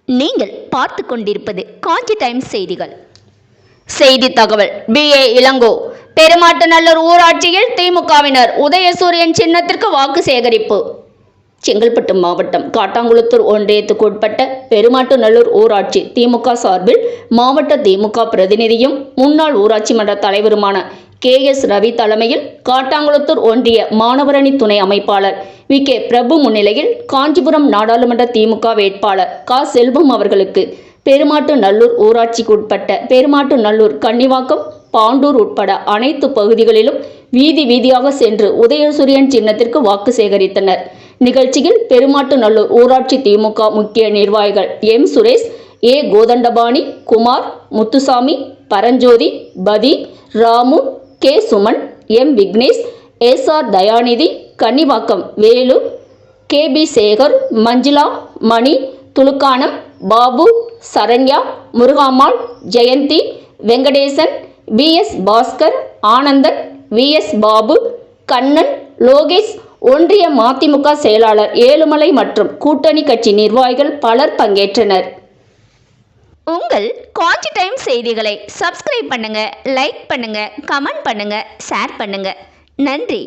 நீங்கள் பார்த்து கொண்டிருப்பது காஞ்சி டைம்ஸ் செய்திகள். செய்தி தகவல். BA இளங்கோ. பெருமாட்டுநல்லூர் ஊராட்சியில் திமுகவினர் உதயசூரியன் சின்னத்திற்கு வாக்கு சேகரிப்பு. செங்கல்பட்டு மாவட்டம் காட்டாங்குளத்தூர் ஒன்றியத்துக்கு உட்பட்ட பெருமாட்டுநல்லூர் ஊராட்சி திமுக சார்பில் மாவட்ட திமுக பிரதிநிதியும் முன்னாள் ஊராட்சி மன்ற தலைவருமான KS ரவி தலைமையில் காட்டாங்குளத்தூர் ஒன்றிய மாணவரணி துணை அமைப்பாளர் VK பிரபு முன்னிலையில் காஞ்சிபுரம் நாடாளுமன்ற திமுக வேட்பாளர் செல்வம் அவர்களுக்கு பெருமாட்டுநல்லூர் ஊராட்சிக்கு உட்பட்ட பெருமாட்டுநல்லூர், கன்னிவாக்கம், பாண்டூர் உட்பட அனைத்து பகுதிகளிலும் வீதி வீதியாக சென்று உதயசூரியன் சின்னத்திற்கு வாக்கு சேகரித்தனர். நிகழ்ச்சியில் பெருமாட்டுநல்லூர் ஊராட்சி திமுக முக்கிய நிர்வாகிகள் M. சுரேஷ், A. கோதண்டபாணி, குமார், முத்துசாமி, பரஞ்சோதி, பதி, Ramu, K. Suman, M. Vignesh, SR Dayanidhi, Kannivakkam Velu, KB Sekar, Manjula, மணி, துலுக்கானம், பாபு, சரண்யா, முருகாம்மாள், ஜெயந்தி, வெங்கடேசன், VS பாஸ்கர், ஆனந்தன், VS பாபு, கண்ணன், லோகேஷ், ஒன்றிய மதிமுக செயலாளர் ஏழுமலை மற்றும் கூட்டணி கட்சி நிர்வாகிகள் பலர் பங்கேற்றனர். உங்கள் காஞ்சி டைம் செய்திகளை சப்ஸ்கிரைப் பண்ணுங்க, லைக் பண்ணுங்க, கமெண்ட் பண்ணுங்க, ஷேர் பண்ணுங்க. நன்றி.